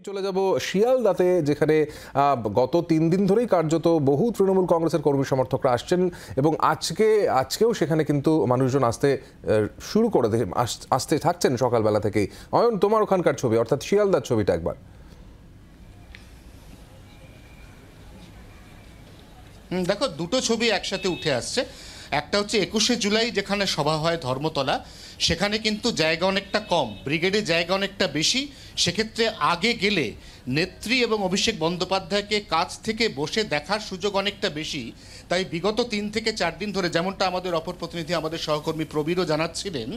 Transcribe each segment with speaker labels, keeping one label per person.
Speaker 1: চলে যাব শিয়ালদাতে, যেখানে গত 3 দিন ধরেই কার্যত বহু তৃণমূল কংগ্রেসের কর্মী সমর্থকরা আসছেন এবং আজকেও সেখানে কিন্তু মানুষজন শুরু করে আসতে থাকছেন সকালবেলা থেকেই। অয়ন, তোমার ওখানকার ছবি, অর্থাৎ শিয়ালদার ছবিটা একবার।
Speaker 2: দেখো, দুটো ছবি একসাথে উঠে আসছে। একটা হচ্ছে 21শে জুলাই, যেখানে সভা হয় ধর্মতলা, সেখানে কিন্তু জায়গা অনেকটা কম, ব্রিগেডে জায়গা অনেকটা বেশি। সেক্ষেত্রে আগে গেলে নেত্রী এবং অভিষেক বন্দ্যোপাধ্যায়কে কাছ থেকে বসে দেখার সুযোগ অনেকটা বেশি। তাই বিগত 3 থেকে 4 দিন ধরে, যেমনটা আমাদের অপর প্রতিনিধি, আমাদের সহকর্মী প্রবীরও জানাচ্ছিলেন,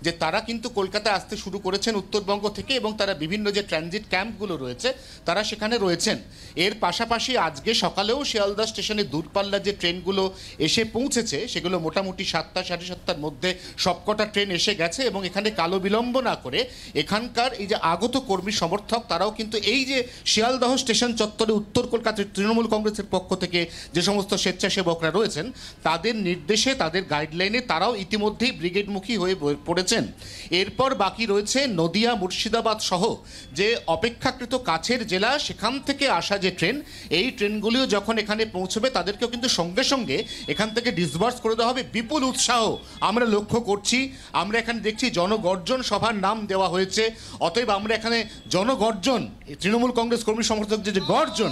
Speaker 2: যে তারা কিন্তু কলকাতায় আসতে শুরু করেছেন উত্তরবঙ্গ থেকে, এবং তারা বিভিন্ন যে ট্রানজিট ক্যাম্পগুলো রয়েছে তারা সেখানে রয়েছেন। এর পাশাপাশি আজকে সকালেও শিয়ালদা স্টেশনে দূরপাল্লার যে ট্রেনগুলো এসে পৌঁছেছে, সেগুলো মোটামুটি 7টা সাড়ে 7টার মধ্যে সবকটা ট্রেন এসে গেছে। এবং এখানে কালো বিলম্ব না করে এখানকার এই যে আগত কর্মী সমর্থক, তারাও কিন্তু এই যে শিয়ালদহ স্টেশন চত্বরে উত্তর কলকাতার তৃণমূল কংগ্রেসের পক্ষ থেকে যে সমস্ত স্বেচ্ছাসেবকরা রয়েছেন, তাদের নির্দেশে, তাদের গাইডলাইনে তারাও ইতিমধ্যেই ব্রিগেডমুখী হয়ে পড়েছেন। এরপর বাকি রয়েছে নদিয়া, মুর্শিদাবাদ সহ যে অপেক্ষাকৃত কাছের জেলা, সেখান থেকে আসা যে ট্রেন, এই ট্রেনগুলিও যখন এখানে পৌঁছবে তাদেরকেও কিন্তু সঙ্গে সঙ্গে এখান থেকে ডিসবার্স করে দেওয়া হবে। বিপুল উৎসাহ আমরা লক্ষ্য করছি। আমরা এখানে দেখছি জনগর্জন সভার নাম দেওয়া হয়েছে। অতএব আমরা এখানে জনগর্জন, তৃণমূল কংগ্রেস কর্মী সমর্থক যে গর্জন,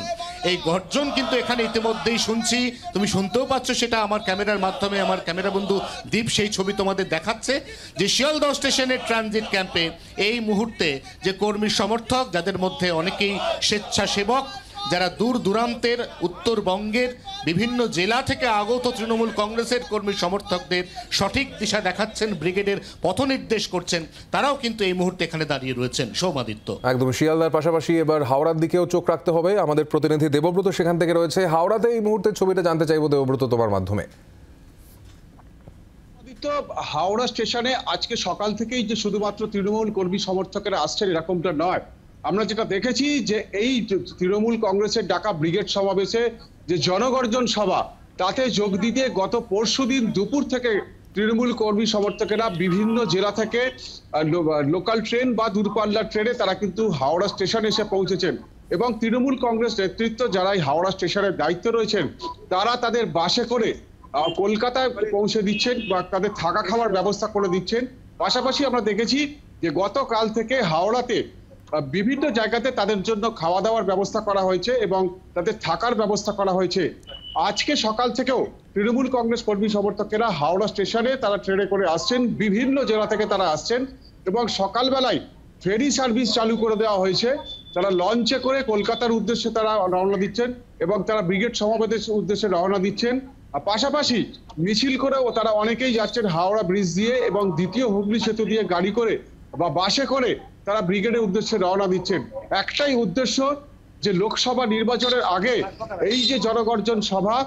Speaker 2: এই গর্জন কিন্তু এখানে ইতিমধ্যেই শুনছি। তুমি শুনতেও পাচ্ছ সেটা আমার ক্যামেরার মাধ্যমে। আমার ক্যামেরা বন্ধু দীপ সেই ছবি তোমাদের দেখাচ্ছে যে শিয়ালদহ স্টেশনের ট্রানজিট ক্যাম্পে এই মুহূর্তে যে কর্মী সমর্থক, যাদের মধ্যে অনেকেই স্বেচ্ছাসেবক, যারা দূর দূরান্তের উত্তরবঙ্গের বিভিন্ন জেলা থেকে আগত তৃণমূল কংগ্রেসের কর্মী সমর্থকদের সঠিক দিশা দেখাচ্ছেন, ব্রিগেডের পথ নির্দেশ করছেন, তারাও কিন্তু এই মুহূর্তে এখানে দাঁড়িয়ে রয়েছেন। সৌমাদিত্য,
Speaker 1: একদম শিয়ালদার পাশাপাশি এবার হাওড়ার দিকেও চোখ রাখতে হবে। আমাদের প্রতিনিধি দেবব্রত সেখান থেকে রয়েছে হাওড়াতে। এই মুহূর্তের ছবিটা জানতে চাইবো দেবব্রত তোমার মাধ্যমে।
Speaker 3: হাওড়া স্টেশনে আজকে সকাল থেকেই যে শুধুমাত্র তৃণমূল কর্মী সমর্থকেরা আসছেন এরকমটা নয়। আমরা যেটা দেখেছি যে এই তৃণমূল কংগ্রেসের ডাকা ব্রিগেড সমাবেশে যে জনগর্জন সভা, তাতে যোগ দিতে গত পরশুদিন দুপুর থেকে তৃণমূল কর্মী সমর্থকেরা বিভিন্ন জেলা থেকে লোকাল ট্রেন বা দূরপাল্লার ট্রেনে তারা কিন্তু হাওড়া স্টেশনে এসে পৌঁছেছেন। এবং তৃণমূল কংগ্রেস নেতৃত্ব যারা হাওড়া স্টেশনের দায়িত্বে রয়েছেন, তারা তাদের বাসে করে কলকাতায় পৌঁছে দিচ্ছেন বা তাদের থাকা খাওয়ার ব্যবস্থা করে দিচ্ছেন। পাশাপাশি আমরা দেখেছি যে গতকাল থেকে হাওড়াতে বিভিন্ন জায়গাতে তাদের জন্য খাওয়া দাওয়ার ব্যবস্থা করা হয়েছে এবং তাদের থাকার ব্যবস্থা করা হয়েছে। আজকে সকাল থেকেও তৃণমূল কংগ্রেস কর্মী সমর্থকেরা হাওড়া স্টেশনে তারা ট্রেনে করে আসছেন, বিভিন্ন জেলা থেকে তারা আসছেন এবং সকালবেলায় ফেরি সার্ভিস চালু করে দেওয়া হয়েছে। তারা লঞ্চে করে কলকাতার উদ্দেশ্যে তারা রওনা দিচ্ছেন এবং তারা ব্রিগেড সমাবেশের উদ্দেশ্যে রওনা দিচ্ছেন। আর পাশাপাশি মিছিল করেও তারা অনেকেই যাচ্ছেন হাওড়া ব্রিজ দিয়ে এবং দ্বিতীয় হুগলি সেতু দিয়ে গাড়ি করে বা বাসে করে তারা ব্রিগেডের উদ্দেশ্যে রওনা দিচ্ছেন। একটাই উদ্দেশ্য, যে লোকসভা নির্বাচনের আগে এই যে জনগর্জন সভা,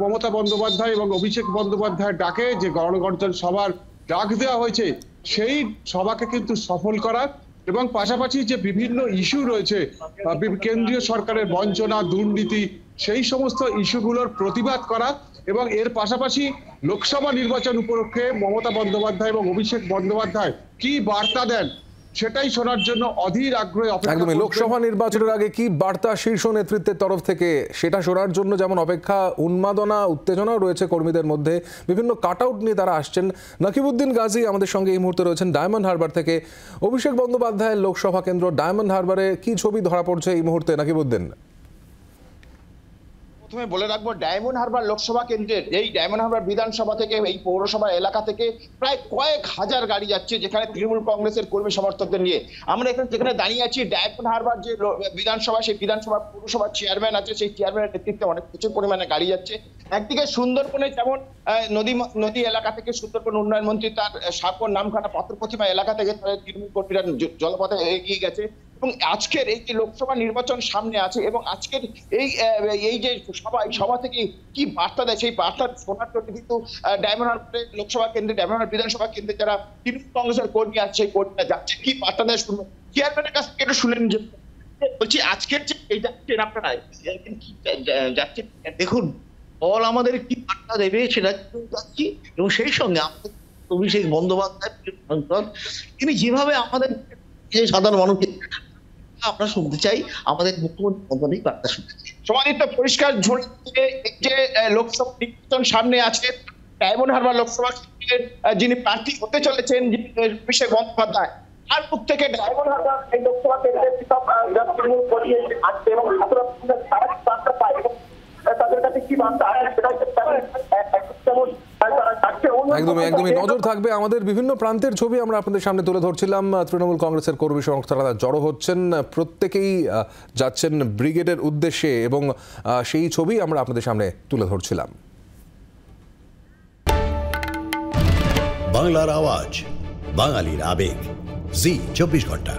Speaker 3: মমতা বন্দ্যোপাধ্যায় এবং অভিষেক বন্দ্যোপাধ্যায়ের ডাকে যে জনগর্জন সভার ডাক দেওয়া হয়েছে, সেই সভাকে কিন্তু সফল করা এবং পাশাপাশি যে বিভিন্ন ইস্যু রয়েছে, কেন্দ্রীয় সরকারের বঞ্চনা, দুর্নীতি, সেই সমস্ত ইস্যুগুলোর প্রতিবাদ করা এবং এর পাশাপাশি লোকসভা নির্বাচন উপলক্ষে মমতা বন্দ্যোপাধ্যায় এবং অভিষেক বন্দ্যোপাধ্যায় কি বার্তা দেন, সেটাই শোনার জন্য অধীর আগ্রহে অপেক্ষা।
Speaker 1: একদমই, লোকসভা নির্বাচনের আগে কি বার্তা শীর্ষ নেতৃত্বের তরফ থেকে, সেটা শোনার জন্য যেমন অপেক্ষা, উন্মাদনা, উত্তেজনাও রয়েছে কর্মীদের মধ্যে। বিভিন্ন কাট আউট নিয়ে তারা আসছেন। নকিবউদ্দিন গাজী আমাদের সঙ্গে এই মুহূর্তে রয়েছেন ডায়মন্ড হারবার থেকে। অভিষেক বন্দ্যোপাধ্যায়ের লোকসভা কেন্দ্র ডায়মন্ড হারবারে কি ছবি ধরা পড়ছে এই মুহূর্তে, নকিবউদ্দিন?
Speaker 4: প্রথমে বলে রাখবো, ডায়মন্ড হারবার লোকসভা কেন্দ্রের এই ডায়মন্ড হারবার বিধানসভা থেকে, এই পৌরসভা এলাকা থেকে প্রায় কয়েক হাজার গাড়ি যাচ্ছে, যেখানে তৃণমূল কংগ্রেসের কর্মী সমর্থকদের নিয়ে। আমরা এখানে যেখানে দাঁড়িয়ে আছি, ডায়মন্ড হারবার যে বিধানসভা, সেই বিধানসভা পৌরসভার চেয়ারম্যান আছে, সেই চেয়ারম্যানের নেতৃত্বে অনেক প্রচুর পরিমাণে গাড়ি যাচ্ছে। একদিকে সুন্দরবনে যেমন নদী এলাকা থেকে সুন্দরবন উন্নয়ন মন্ত্রী তার সাগর নামখানা পাথর প্রতিমা এলাকা থেকে তৃণমূল কর্মীরা জলপথে এগিয়ে গেছে। এবং আজকের এই যে লোকসভা নির্বাচন সামনে আছে এবং আজকের এই যে সভা থেকে কি বার্তা দেয়, সেই বার্তা শোনার জন্য কিন্তু ডায়মন্ড হারবার লোকসভা কেন্দ্রে, ডায়মন্ড হারবার বিধানসভা কেন্দ্রে যারা তৃণমূল কংগ্রেসের কর্মী আছে, সেই কর্মীরা যাচ্ছে, কি বার্তা দেয় শুনবো। চেয়ারম্যানের কাছ থেকে একটু শুনেন। বলছি, আজকের যে এই যাচ্ছেন আপনারা, কি যাচ্ছে,
Speaker 5: দেখুন দল আমাদের কি বার্তা দেবে সেটা যাচ্ছি। এবং সেই সঙ্গে আমাদের অভিষেক বন্দ্যোপাধ্যায় তিনি যেভাবে আমাদের সাধারণ মানুষের আমরা শুনতে চাই, আমাদের মুখ্যমন্ত্রী মমতারই বার্তা শুনতে চাই।
Speaker 4: সমাদিত্য পরিষ্কার ঝুলিয়ে এই যে লোকসভা নির্বাচন সামনে আছে, ডায়মন্ড হারবার লোকসভা কেন্দ্রের যিনি প্রার্থী হতে চলেছেন অভিষেক বন্দ্যোপাধ্যায়, তার মুখ থেকে ডায়মন্ড হারবার এই লোকসভা কেন্দ্রের তৃণমূল করিয়ে আসছে এবং বার্তা পায় এবং তাদের কাছে কি বার্তা আসে সেটা
Speaker 1: একদমই নজর থাকবে আমাদের। বিভিন্ন প্রান্তের ছবি আমরা আপনাদের সামনে তুলে ধরছিলাম। তৃণমূল কংগ্রেসের কর্মী সমর্থকরা জড়ো হচ্ছেন, প্রত্যেকেই যাচ্ছেন ব্রিগেডের উদ্দেশ্যে এবং সেই ছবি আমরা আপনাদের সামনে তুলে ধরছিলাম।
Speaker 6: বাংলার আওয়াজ, বাঙালির আবেগ, জি 24 ঘন্টা।